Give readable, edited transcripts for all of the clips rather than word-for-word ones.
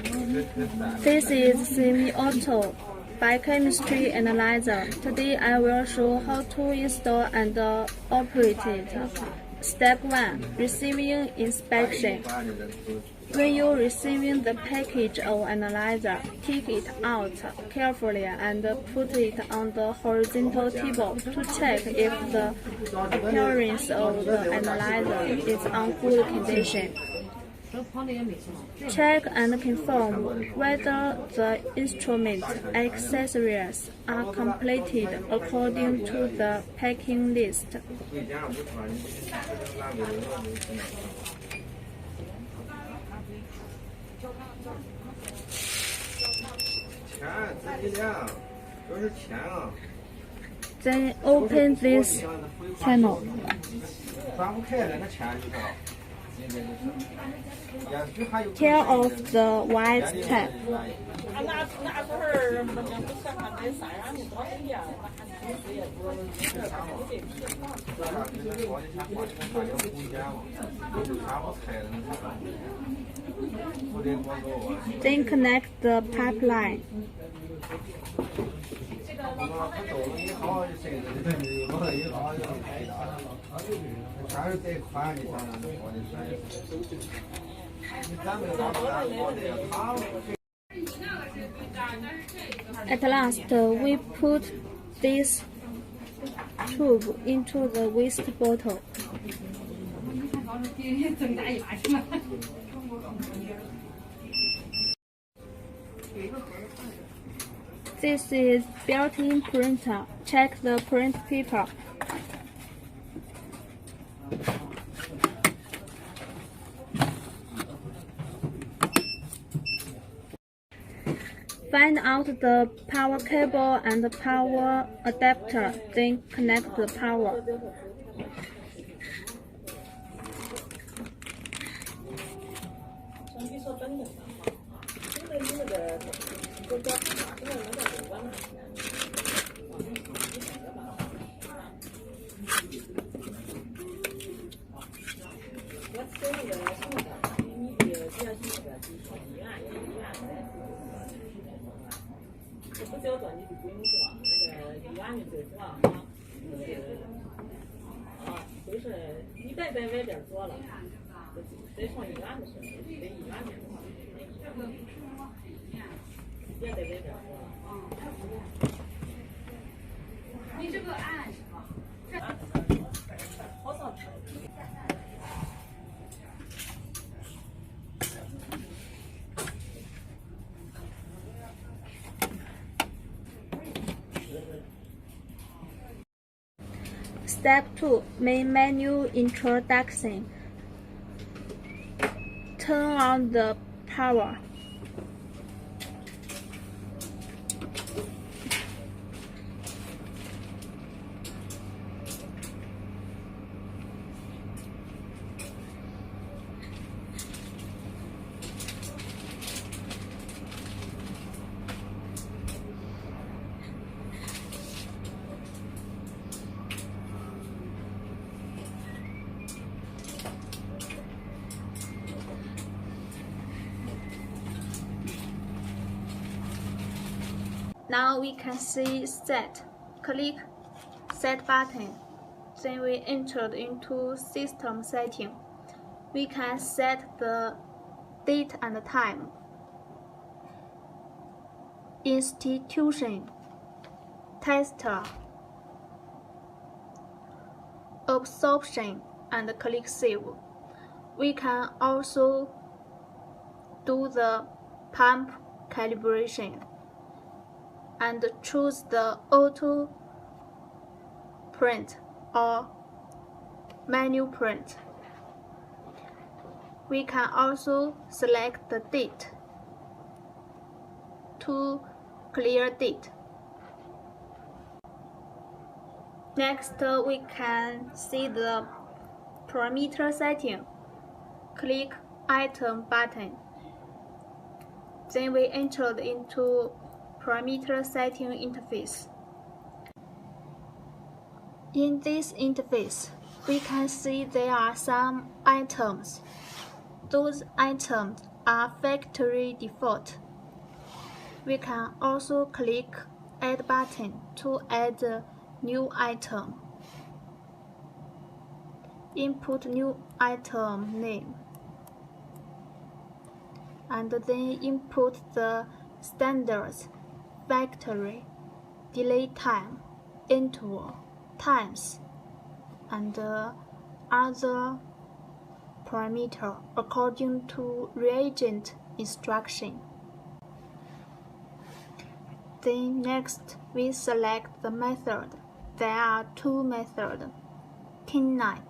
This is semi-auto biochemistry analyzer. Today I will show how to install and operate it. Step 1. Receiving inspection. When you're receiving the package of analyzer, take it out carefully and put it on the horizontal table to check if the appearance of the analyzer is on good condition. Check and confirm whether the instrument accessories are completed according to the packing list. Then open this panel. Tear off the white tab. Then connect the pipeline. At last, we put this tube into the waste bottle. This is built-in printer. Check the print paper. Find out the power cable and the power adapter, then connect the power. Step 2. Main menu introduction. Turn on the power. Now we can see set. Click set button. Then we entered into system setting. We can set the date and time, institution, tester, absorption, and click save. We can also do the pump calibration and choose the auto print or manual print. We can also select the date to clear date. Next, we can see the parameter setting. Click item button. Then we entered into parameter setting interface. In this interface, we can see there are some items. Those items a factory default. We can also click Add button to add a new item. Input new item name, and then input the standards, factory, delay time, interval, times, and other parameters according to reagent instruction. Then next we select the method. There are two methods: HENAN,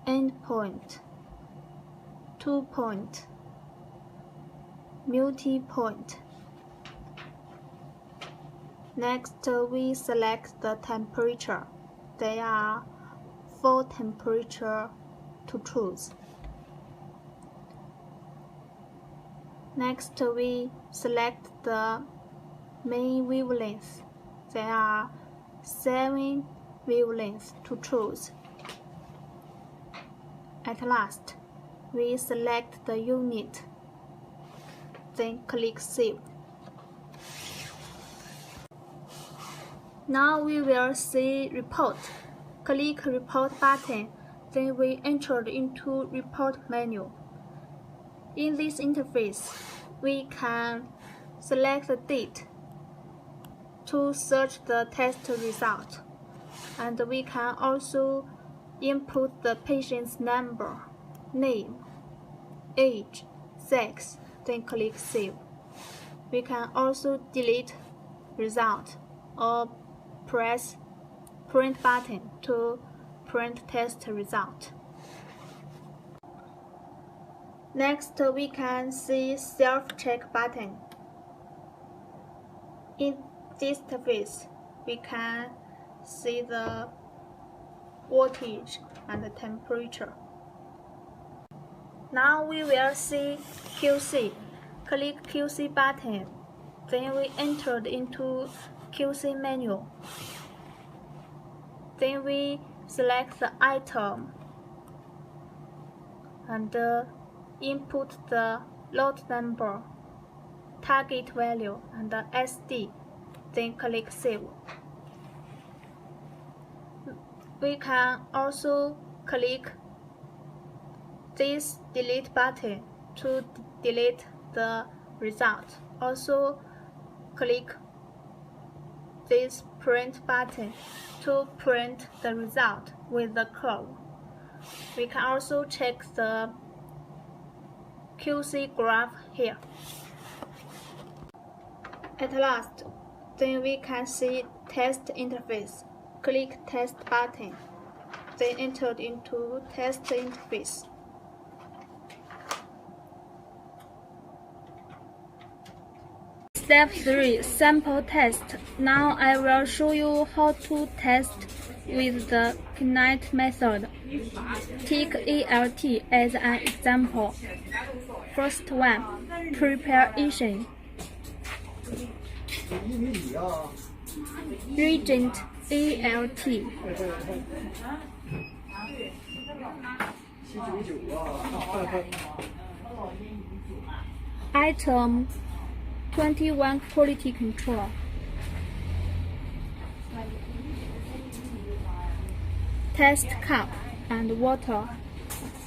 endpoint, two-point, multi-point. Next we select the temperature. There are 4 temperatures to choose. Next we select the main wavelength. There are 7 wavelengths to choose. At last, we select the unit, then click Save. Now we will see Report. Click Report button, then we enter into Report menu. In this interface, we can select the date to search the test result, and we can also input the patient's number, name, age, sex, then click Save. We can also delete result or press Print button to print test result. Next, we can see Self-Check button. In this interface, we can see the voltage and the temperature. Now we will see QC. Click QC button, then we entered into QC menu. Then we select the item and input the lot number, target value, and the SD, then click Save. We can also click this Delete button to delete the result. Also click this Print button to print the result with the curve. We can also check the QC graph here. At last, then we can see Test interface. Click Test button, then enter into Test interface. Step 3. Sample test. Now I will show you how to test with the HENAN method. Take ALT as an example. First one, preparation. Reagent ALT. Item 21 quality control. Test cup and water.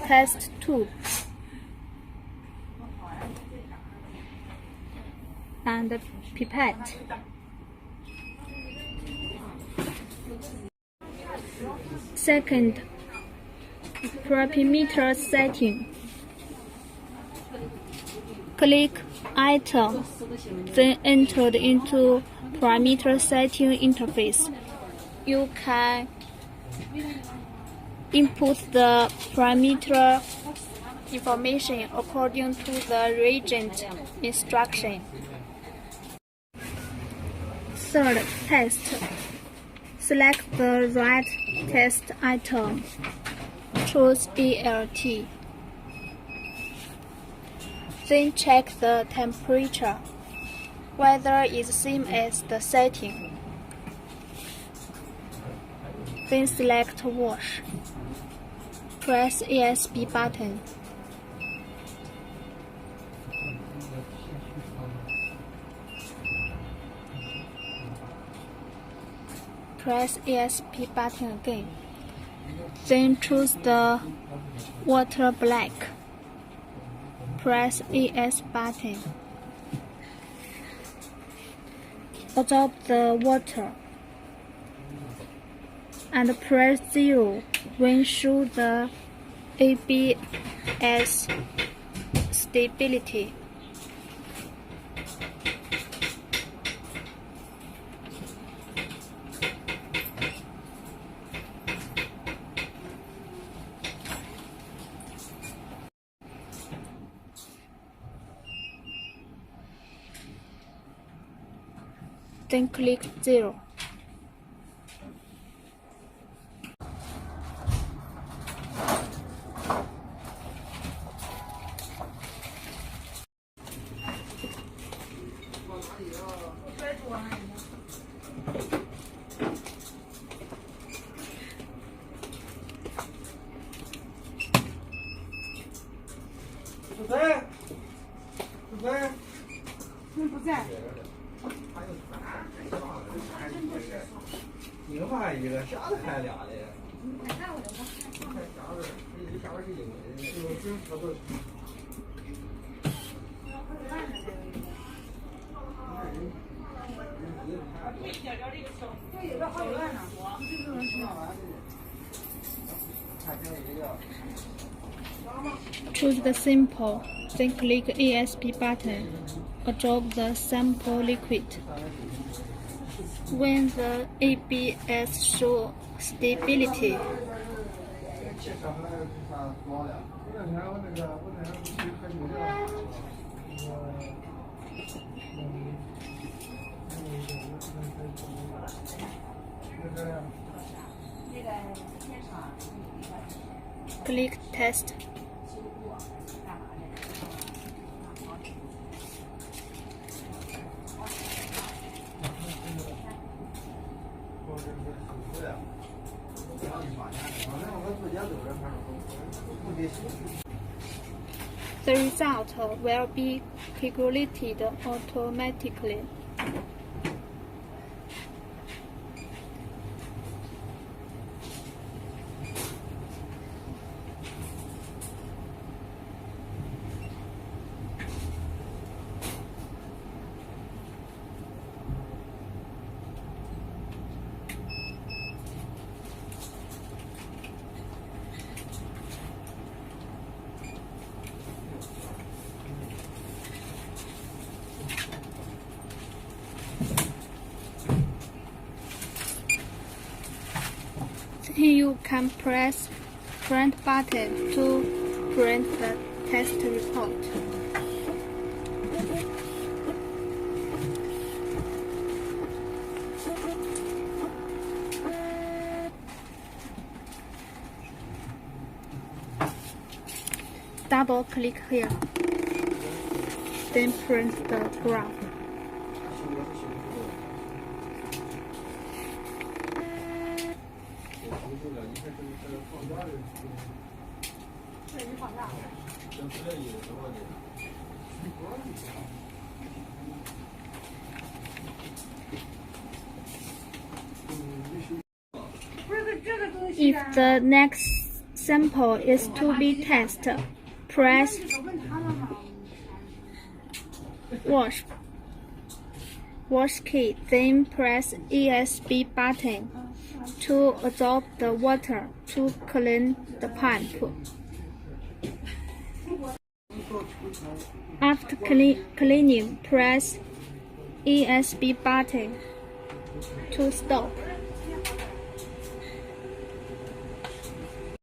Test tube. And pipette. Second, parameter setting. Click Item, then enter into parameter setting interface. You can input the parameter information according to the reagent instruction. Third, test. Select the right test item. Choose ALT. Then check the temperature, whether it's same as the setting. Then select wash. Press ESP button. Press ESP button again. Then choose the water black. Press ES button. Absorb the water. And press 0 when show the ABS stability. Then click 0.不在。另外一个下子还俩的，Choose the sample, then click ESP button. Absorb the sample liquid. When the ABS show stability, click test. The result will be calculated automatically. Then you can press print button to print the test report. Double click here. Then print the graph. If the next sample is to be tested, press wash key, then press ESP button to absorb the water to clean the pipe. After cleaning, press ESP button to stop.